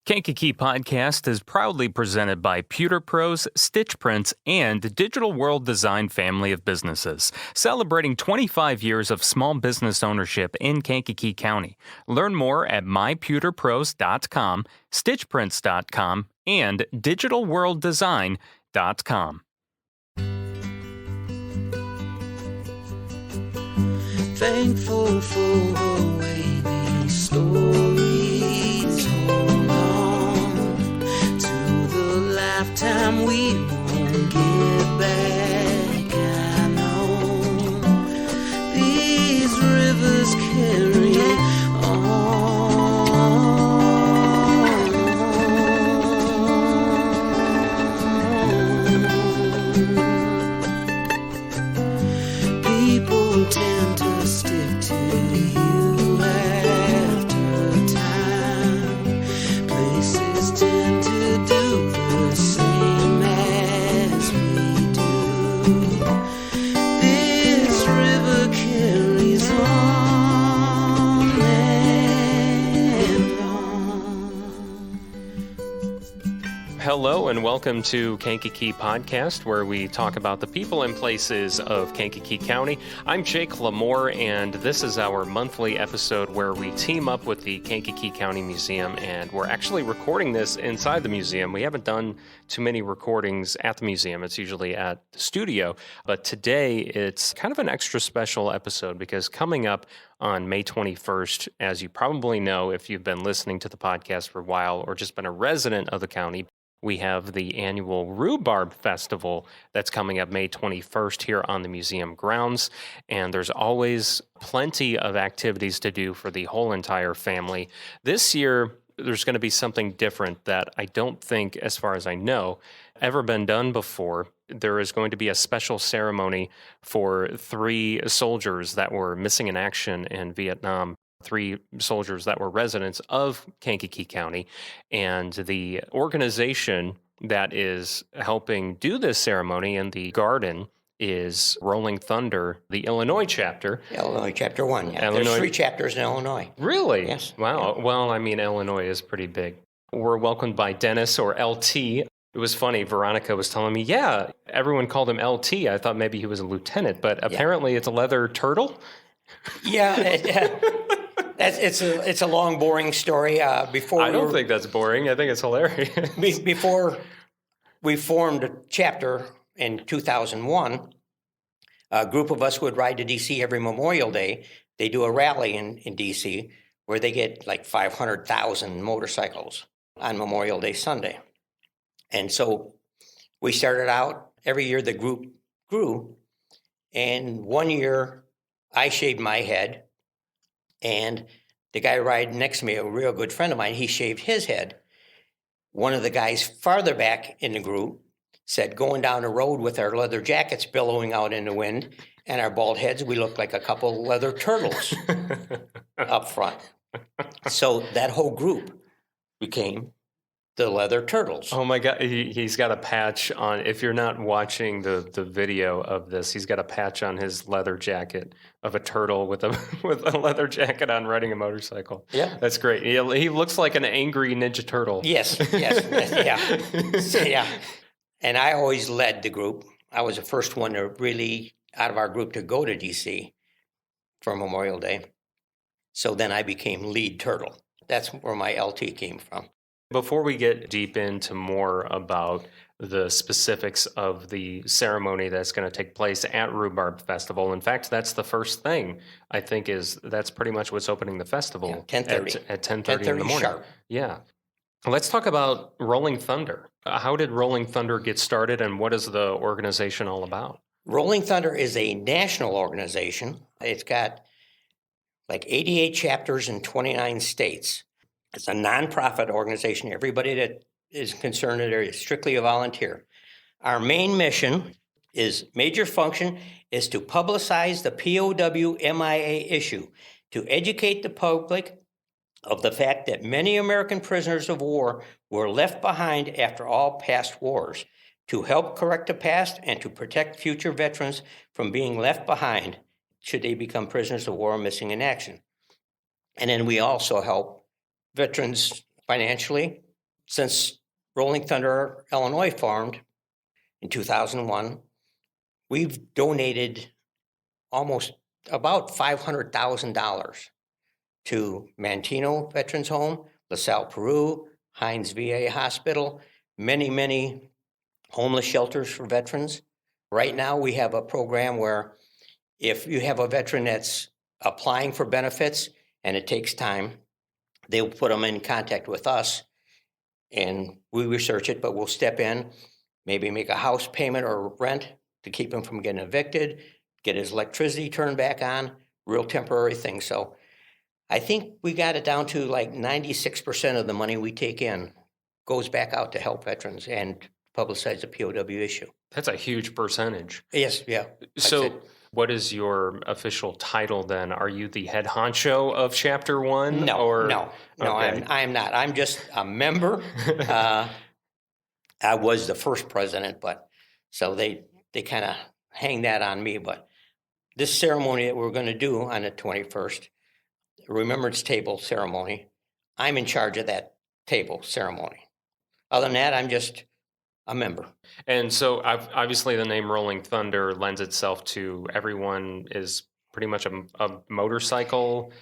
Kankakee Podcast is proudly presented by Pewter Pros, Stitch Prints, and Digital World Design family of businesses, celebrating 25 years of small business ownership in Kankakee County. Learn more at mypewterpros.com, stitchprints.com, and digitalworlddesign.com. Thankful for the way these stories hold on to the lifetime we won't get back. I know these rivers carry on. People tend to stick to you after time. Places tend to do the same as we do. This river carries on and on. Hello and welcome to Kankakee Podcast, where we talk about the people and places of Kankakee County. I'm Jake Lamore, and this is our monthly episode where we team up with the Kankakee County Museum, and we're actually recording this inside the museum. We haven't done too many recordings at the museum. It's usually at the studio, but today it's kind of an extra special episode because coming up on May 21st, as you probably know if you've been listening to the podcast for a while or just been a resident of the county, we have the annual Rhubarb Festival that's coming up May 21st here on the museum grounds. And there's always plenty of activities to do for the whole entire family. This year, there's going to be something different that I don't think, as far as I know, ever been done before. There is going to be a special ceremony for 3 soldiers that were missing in action in Vietnam. 3 soldiers that were residents of Kankakee County, and the organization that is helping do this ceremony in the garden is Rolling Thunder, the Illinois chapter. Illinois chapter 1, yeah. Illinois. There's 3 chapters in Illinois. Really? Yes. Wow. Yeah. Well, I mean, Illinois is pretty big. We're welcomed by Dennis, or LT. It was funny. Veronica was telling me, yeah, everyone called him LT. I thought maybe he was a lieutenant, but apparently it's a leather turtle. Yeah. It's a long, boring story. I don't think that's boring. I think it's hilarious. Before we formed a chapter in 2001, a group of us would ride to D.C. every Memorial Day. They do a rally in D.C. where they get like 500,000 motorcycles on Memorial Day Sunday. And so we started out, every year the group grew, and one year I shaved my head, and the guy riding next to me, a real good friend of mine, he shaved his head. One of the guys farther back in the group said, going down the road with our leather jackets billowing out in the wind and our bald heads, we looked like a couple leather turtles up front. So that whole group became the Leather Turtles. Oh my God, he's got a patch on. If you're not watching the video of this, he's got a patch on his leather jacket of a turtle with a leather jacket on riding a motorcycle. Yeah. That's great. He looks like an angry Ninja Turtle. Yes, yeah. So, yeah. And I always led the group. I was the first one to really, out of our group, to go to D.C. for Memorial Day. So then I became lead turtle. That's where my LT came from. Before we get deep into more about the specifics of the ceremony that's going to take place at Rhubarb Festival, in fact, that's the first thing I think that's pretty much what's opening the festival. 10:30. At 10:30 in the morning. Sharp. Yeah. Let's talk about Rolling Thunder. How did Rolling Thunder get started, and what is the organization all about? Rolling Thunder is a national organization. It's got like 88 chapters in 29 states. It's a nonprofit organization. Everybody that is concerned in it is strictly a volunteer. Our main mission major function is to publicize the POW MIA issue, to educate the public of the fact that many American prisoners of war were left behind after all past wars, to help correct the past and to protect future veterans from being left behind should they become prisoners of war or missing in action. And then we also help veterans financially since Rolling Thunder, Illinois formed in 2001, we've donated almost about $500,000 to Mantino Veterans Home, LaSalle, Peru, Hines VA Hospital, many homeless shelters for veterans. Right now, we have a program where if you have a veteran that's applying for benefits and it takes time, they'll put them in contact with us and we research it, but we'll step in, maybe make a house payment or rent to keep him from getting evicted, get his electricity turned back on, real temporary things. So I think we got it down to like 96% of the money we take in goes back out to help veterans and publicize the POW issue. That's a huge percentage. Yes, yeah. So what is your official title then? Are you the head honcho of Chapter 1? No, or? no, Okay. I'm not. I'm just a member. I was the first president, but so they kind of hang that on me. But this ceremony that we're going to do on the 21st, Remembrance Table ceremony, I'm in charge of that table ceremony. Other than that, I'm just a member. And so obviously the name Rolling Thunder lends itself to everyone is pretty much a motorcycle,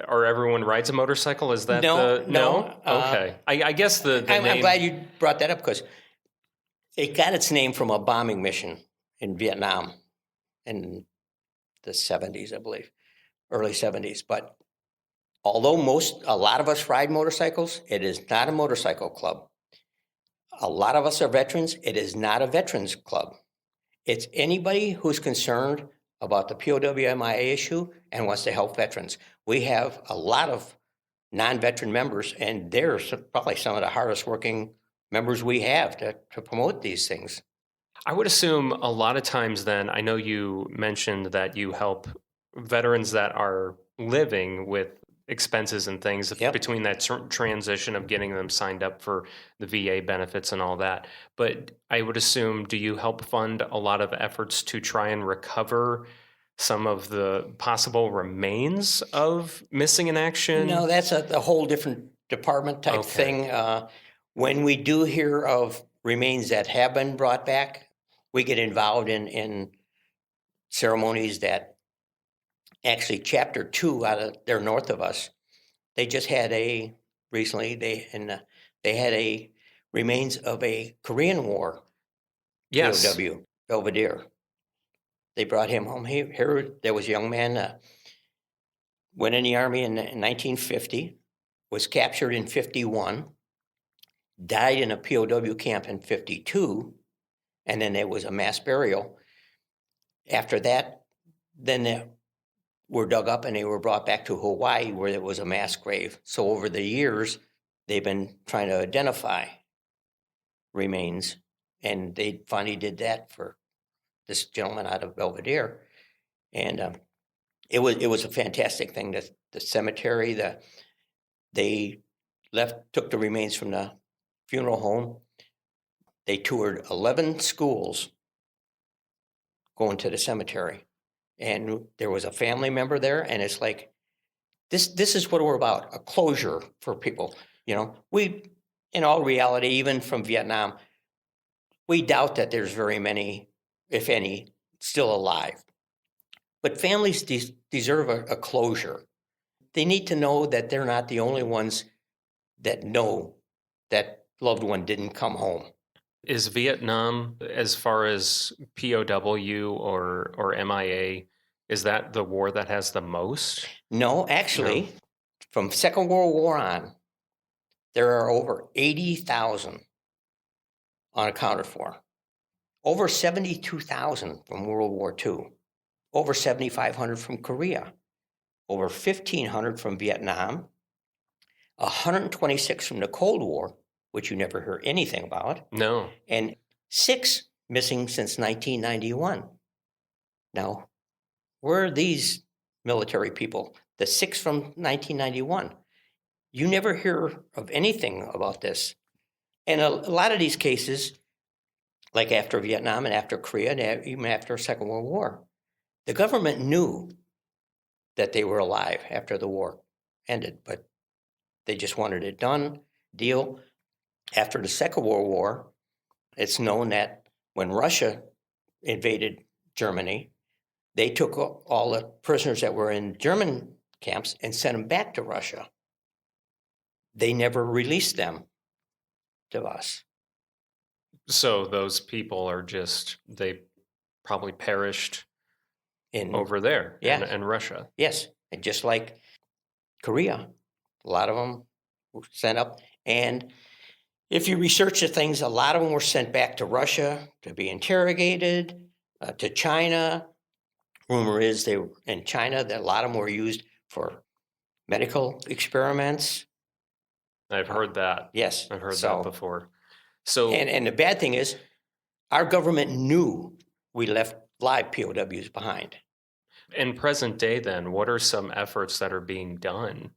or everyone rides a motorcycle. Is that No. Okay. I guess the I'm name. glad you brought that up because it got its name from a bombing mission in Vietnam in the 70s, I believe, early 70s. But although a lot of us ride motorcycles, it is not a motorcycle club. A lot of us are veterans. It is not a veterans club. It's anybody who's concerned about the POW-MIA issue and wants to help veterans. We have a lot of non-veteran members, and they're probably some of the hardest working members we have to promote these things. I would assume a lot of times then, I know you mentioned that you help veterans that are living with expenses and things between that transition of getting them signed up for the VA benefits and all that. But I would assume, do you help fund a lot of efforts to try and recover some of the possible remains of missing in action? No, that's a whole different department type thing. When we do hear of remains that have been brought back, we get involved in ceremonies that actually Chapter 2 out of there north of us, they just had recently they had a remains of a Korean War POW, Belvedere. They brought him home. Here there was a young man went in the Army in 1950, was captured in 51, died in a POW camp in 52, and then there was a mass burial. After that, then they were dug up and they were brought back to Hawaii where there was a mass grave. So over the years, they've been trying to identify remains, and they finally did that for this gentleman out of Belvedere. And it was a fantastic thing. The cemetery, they took the remains from the funeral home. They toured 11 schools going to the cemetery. And there was a family member there, and it's like, this is what we're about, a closure for people. You know, we, in all reality, even from Vietnam, we doubt that there's very many, if any, still alive. But families deserve a closure. They need to know that they're not the only ones that know that loved one didn't come home. Is Vietnam, as far as POW or MIA, is that the war that has the most? No, actually, from Second World War on, there are over 80,000 unaccounted for. Over 72,000 from World War II. Over 7,500 from Korea. Over 1,500 from Vietnam. 126 from the Cold War, which you never hear anything about. No. And 6 missing since 1991. Now, where are these military people? The 6 from 1991. You never hear of anything about this. And a lot of these cases, like after Vietnam and after Korea and even after the Second World War, the government knew that they were alive after the war ended, but they just wanted it done, deal. After the Second World War, it's known that when Russia invaded Germany, they took all the prisoners that were in German camps and sent them back to Russia. They never released them to us. So those people are they probably perished over there in Russia. Yes, and just like Korea, a lot of them were sent up. And if you research the things, a lot of them were sent back to Russia to be interrogated, to China. Rumor is they were in China that a lot of them were used for medical experiments. I've heard that. Yes. I've heard that before. So, and the bad thing is, our government knew we left live POWs behind. In present day, then, what are some efforts that are being done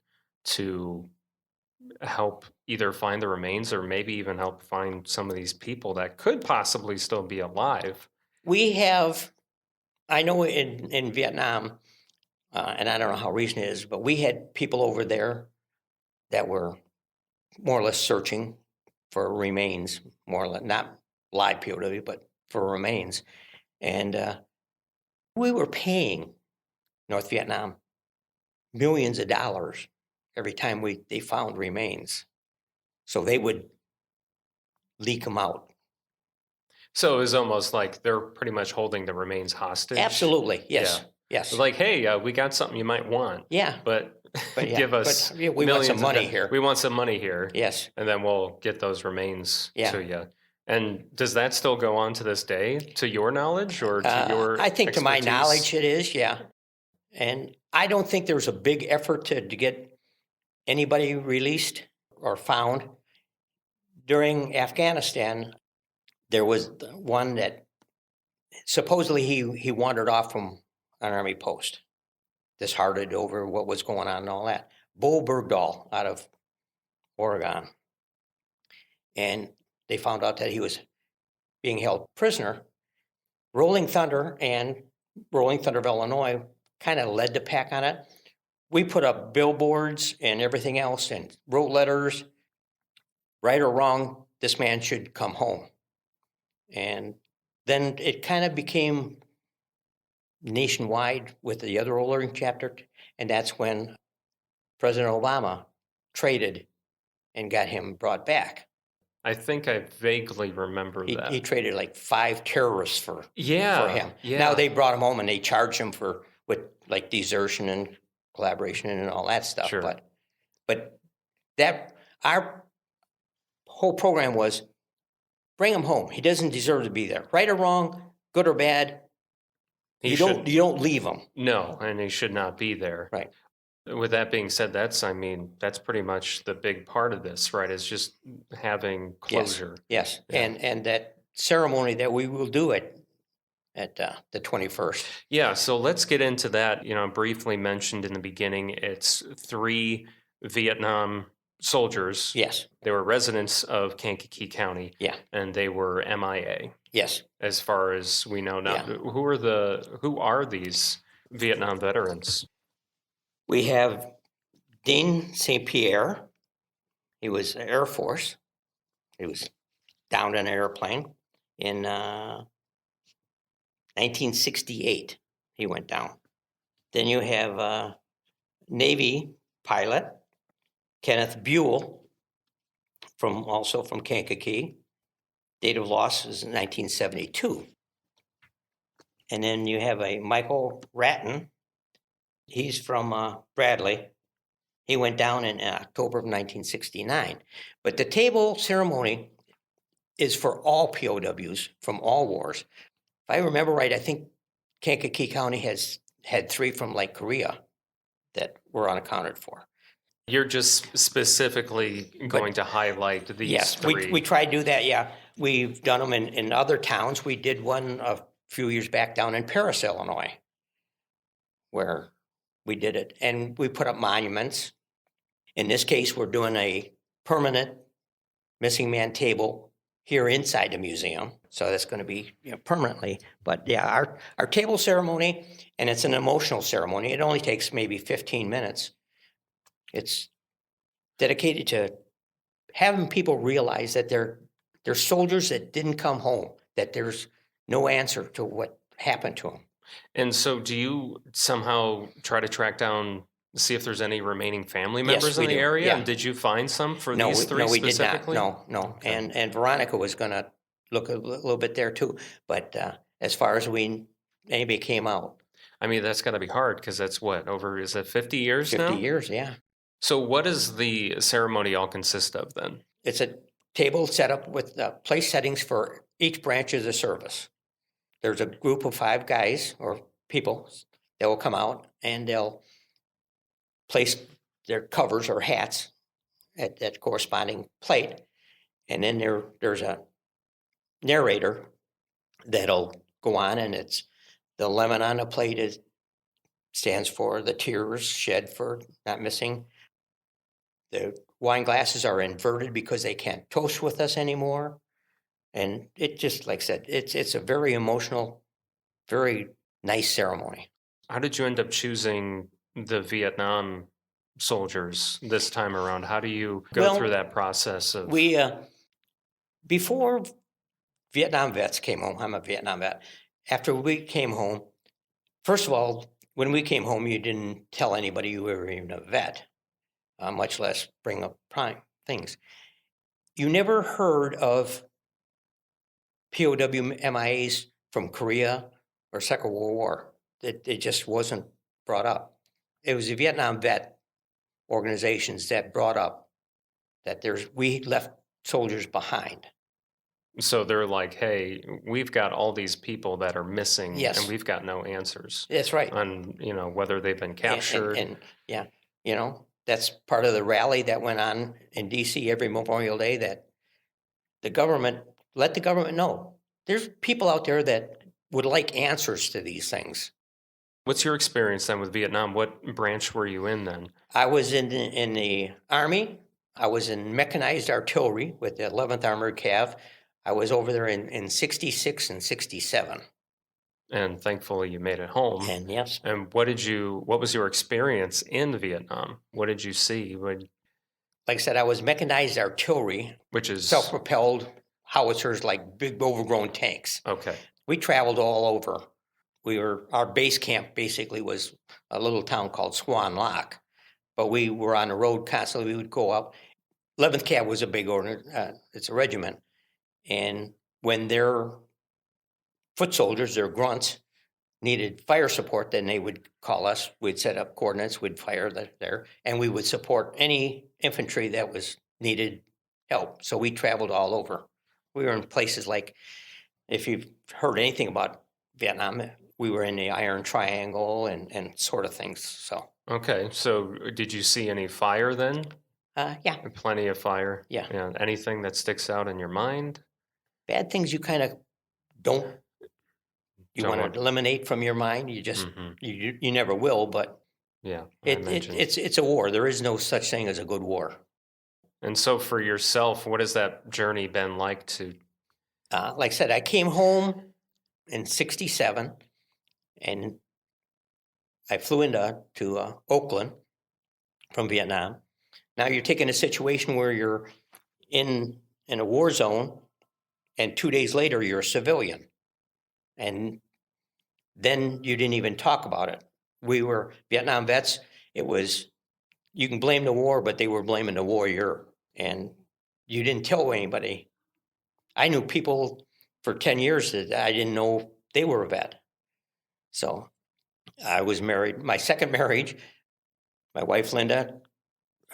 to help either find the remains or maybe even help find some of these people that could possibly still be alive? We have, I know in Vietnam, and I don't know how recent it is, but we had people over there that were more or less searching for remains, more or less, not live POW, but for remains. And we were paying North Vietnam millions of dollars every time they found remains. So they would leak them out. So it was almost like they're pretty much holding the remains hostage. Absolutely, yes, yes. Like, hey, we got something you might want. Yeah. But give us we want some money here. We want some money here. Yes. And then we'll get those remains to you. And does that still go on to this day, to your knowledge or to your I think expertise? to my knowledge it is, yeah. And I don't think there was a big effort to get anybody released or found. During Afghanistan, there was one that supposedly he wandered off from an army post, disheartened over what was going on and all that. Bo Bergdahl out of Oregon. And they found out that he was being held prisoner. Rolling Thunder and Rolling Thunder of Illinois kind of led the pack on it. We put up billboards and everything else and wrote letters. Right or wrong, this man should come home. And then it kind of became nationwide with the other Oregon chapter. And that's when President Obama traded and got him brought back. I think I vaguely remember that. He traded like 5 terrorists for him. Yeah. Now they brought him home and they charged him with like desertion and collaboration and all that stuff. Sure. But that our whole program was bring him home. He doesn't deserve to be there. Right or wrong, good or bad, you don't leave him. No, and he should not be there. Right. With that being said, that's pretty much the big part of this, right? Is just having closure. Yes. Yeah. And that ceremony that we will do at the 21st. Yeah, so let's get into that. I briefly mentioned in the beginning, it's 3 Vietnam soldiers. Yes. They were residents of Kankakee County. Yeah. And they were MIA. Yes. As far as we know now. Yeah. Who are these Vietnam veterans? We have Dean St. Pierre. He was Air Force. He was downed in an airplane in 1968. He went down. Then you have Navy pilot Kenneth Buell, also from Kankakee. Date of loss is 1972. And then you have a Michael Ratton. He's from Bradley. He went down in October of 1969. But the table ceremony is for all POWs from all wars. If I remember right, I think Kankakee County has had 3 from like Korea that were unaccounted for. You're just specifically going to highlight these yes, 3. we try to do that, yeah. We've done them in other towns. We did one a few years back down in Paris, Illinois, where we did it. And we put up monuments. In this case, we're doing a permanent missing man table here inside the museum. So that's going to be permanently. But yeah, our table ceremony, and it's an emotional ceremony. It only takes maybe 15 minutes. It's dedicated to having people realize that they're soldiers that didn't come home, that there's no answer to what happened to them. And so do you somehow try to track down, see if there's any remaining family Yes, members we in the do. area? Yeah. And did you find some for No, these three we did not. specifically? No. Okay. And Veronica was going to look a little bit there too. But as far as anybody came out, I mean, that's got to be hard because that's what, is it 50 years 50 now? years, yeah. So what does the ceremony all consist of then? It's a table set up with place settings for each branch of the service. There's a group of 5 guys or people that will come out and they'll place their covers or hats at that corresponding plate. And then there's a narrator that'll go on, and the lemon on the plate stands for the tears shed for not missing. The wine glasses are inverted because they can't toast with us anymore. And it just, like I said, it's a very emotional, very nice ceremony. How did you end up choosing the Vietnam soldiers this time around? How do you go through that process of... Before Vietnam vets came home, I'm a Vietnam vet. After we came home, first of all, when we came home, you didn't tell anybody you were even a vet, much less bring up prime things. You never heard of POW MIAs from Korea or Second World War. It just wasn't brought up. It was the Vietnam vet organizations that brought up that we left soldiers behind. So they're like, hey, we've got all these people that are missing, Yes. and we've got no answers That's right. on, whether they've been captured. And yeah, that's part of the rally that went on in DC every Memorial Day, that let the government know there's people out there that would like answers to these things. What's your experience then with Vietnam? What branch were you in then? I was in the Army. I was in mechanized artillery with the 11th Armored Cav. I was over there in 66 and 67. And thankfully you made it home. And yes. And what was your experience in Vietnam? What did you see? Like I said, I was mechanized artillery, Which is... self-propelled howitzers, like big overgrown tanks. Okay. We traveled all over. Our base camp basically was a little town called Swan Lock, but we were on the road constantly. We would go up. 11th Cav was a big order. It's a regiment. And when their foot soldiers, their grunts, needed fire support, then they would call us. We'd set up coordinates, we'd fire there, and we would support any infantry that needed help. So we traveled all over. We were in places like, if you've heard anything about Vietnam, we were in the Iron Triangle and sort of things. So Okay, so did you see any fire then? yeah, Plenty of fire? Yeah. Anything that sticks out in your mind? bad things you kind of don't. You Don't want want- to eliminate from your mind. You just Mhm. you never will. But Yeah, I imagine. it's a war. There is no such thing as a good war. And so for yourself, what has that journey been like to... Like I said, I came home in 67, and I flew to Oakland from Vietnam. Now you're taking a situation where you're in a war zone, and 2 days later you're a civilian, and then you didn't even talk about it. We were Vietnam vets. It was, you can blame the war, but they were blaming the warrior, and you didn't tell anybody. I knew people for 10 years that I didn't know they were a vet. So I was married. My second marriage, my wife, Linda,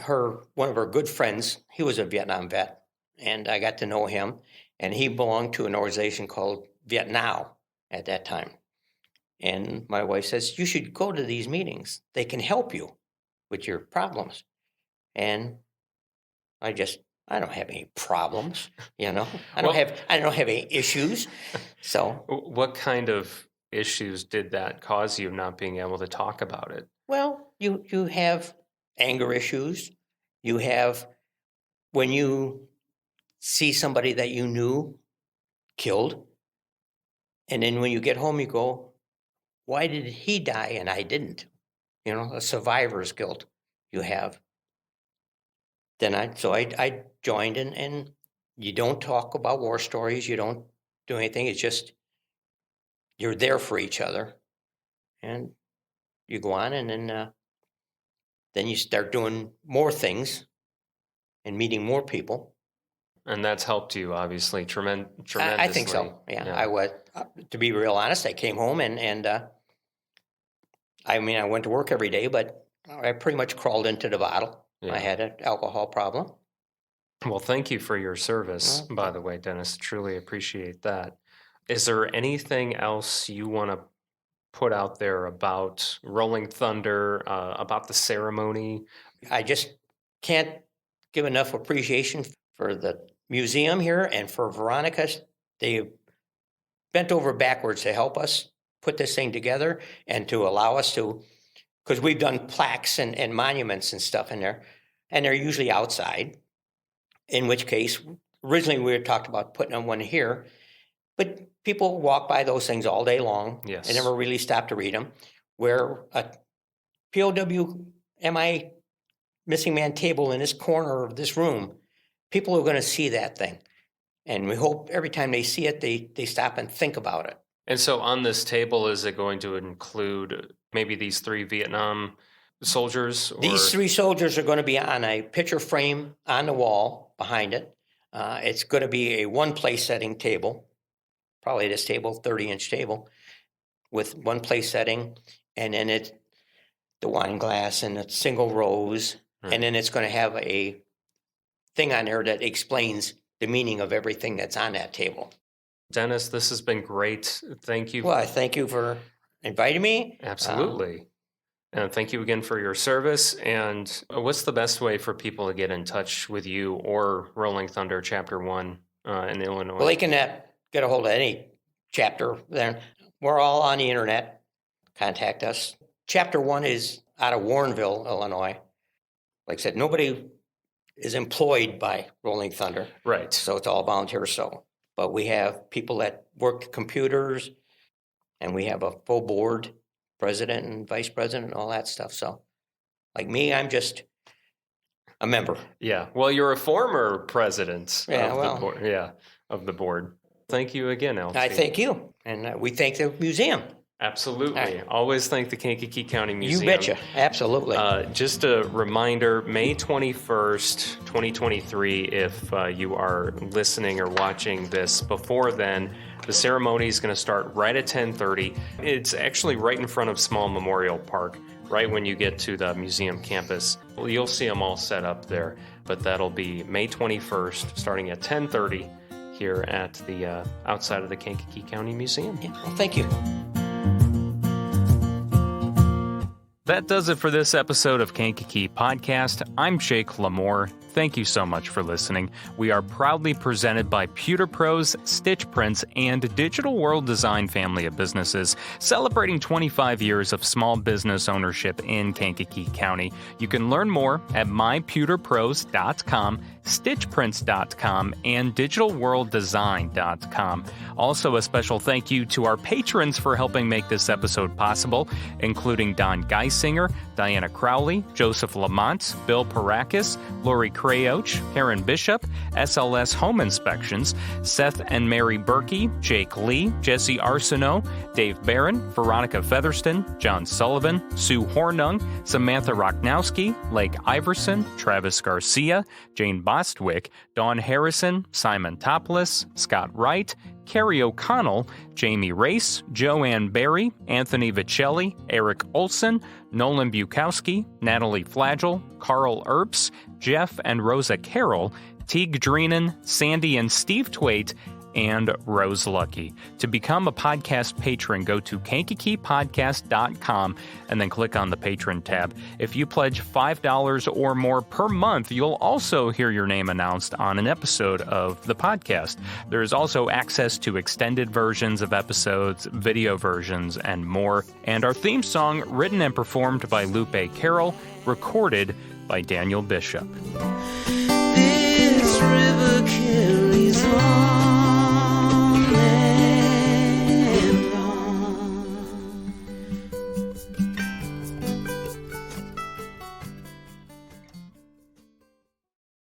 one of her good friends, he was a Vietnam vet, and I got to know him, and he belonged to an organization called Vietnow at that time. And my wife says, you should go to these meetings. They can help you with your problems. And I don't have any problems, I don't have any issues. So, What kind of issues did that cause you not being able to talk about it? well, you have anger issues. You have, when you see somebody that you knew killed, and then when you get home, you go, why did he die and I didn't? A survivor's guilt you have. then I joined, and you don't talk about war stories. You don't do anything. It's just you're there for each other, and you go on, and then you start doing more things and meeting more people. And that's helped you, obviously, tremendously. I think so. Yeah. I was, to be real honest, I came home and I mean, I went to work every day, but I pretty much crawled into the bottle. Yeah. I had an alcohol problem. Well, thank you for your service, by the way, Dennis. Truly appreciate that. Is there anything else you want to put out there about Rolling Thunder, about the ceremony? I just can't give enough appreciation for the museum here and for Veronica. They bent over backwards to help us put this thing together and to allow us to, because we've done plaques and monuments and stuff in there, and they're usually outside, in which case, originally we had talked about putting on one here, but people walk by those things all day long. Yes. And never really stop to read them. Where a POW MI missing man table in this corner of this room, people are going to see that thing. And we hope every time they see it, they stop and think about it. And so on this table, is it going to include maybe these 3 Vietnam soldiers? Or? These 3 soldiers are going to be on a picture frame on the wall behind it. It's going to be a one-place setting table, probably this table, 30-inch table, with one-place setting. And then it's the wine glass and a single rose. And then it's going to have a thing on there that explains the meaning of everything that's on that table. Dennis, this has been great. Thank you. Well, I thank you for inviting me. Absolutely. And thank you again for your service. And what's the best way for people to get in touch with you or Rolling Thunder Chapter 1 in Illinois? Well, they can get a hold of any chapter there. We're all on the internet. Contact us. Chapter 1 is out of Warrenville, Illinois. Like I said, nobody is employed by Rolling Thunder. Right. So it's all volunteer. But we have people that work computers, and we have a full board, president and vice president and all that stuff. So like me, I'm just a member. Yeah. Well, you're a former president the board. Yeah, of the board. Thank you again, Elsie. I thank you. And we thank the museum. Absolutely. Right. Always thank the Kankakee County Museum. You betcha. Absolutely. Just a reminder, May 21st, 2023, if you are listening or watching this before then, the ceremony is going to start right at 10:30. It's actually right in front of Small Memorial Park, right when you get to the museum campus. Well, you'll see them all set up there, but that'll be May 21st, starting at 10:30 here at the outside of the Kankakee County Museum. Yeah, well, thank you. That does it for this episode of Kankakee Podcast. I'm Jake Lamore. Thank you so much for listening. We are proudly presented by Pewter Pros, Stitch Prints, and Digital World Design family of businesses, celebrating 25 years of small business ownership in Kankakee County. You can learn more at mypewterpros.com, stitchprints.com, and digitalworlddesign.com. Also, a special thank you to our patrons for helping make this episode possible, including Don Geisinger, Diana Crowley, Joseph Lamont, Bill Parakis, Lori Crayoch, Karen Bishop, SLS Home Inspections, Seth and Mary Berkey, Jake Lee, Jesse Arsenault, Dave Barron, Veronica Featherston, John Sullivan, Sue Hornung, Samantha Rocknowski, Lake Iverson, Travis Garcia, Jane Bostwick, Dawn Harrison, Simon Toplis, Scott Wright, Carrie O'Connell, Jamie Race, Joanne Berry, Anthony Vicelli, Eric Olson, Nolan Bukowski, Natalie Flagel, Carl Earps, Jeff and Rosa Carroll, Teague Dreenan, Sandy and Steve Twait, and Rose Lucky. To become a podcast patron, go to KankakeePodcast.com and then click on the Patron tab. If you pledge $5 or more per month, you'll also hear your name announced on an episode of the podcast. There's also access to extended versions of episodes, video versions, and more. And our theme song, written and performed by Lupe Carroll, recorded by Daniel Bishop.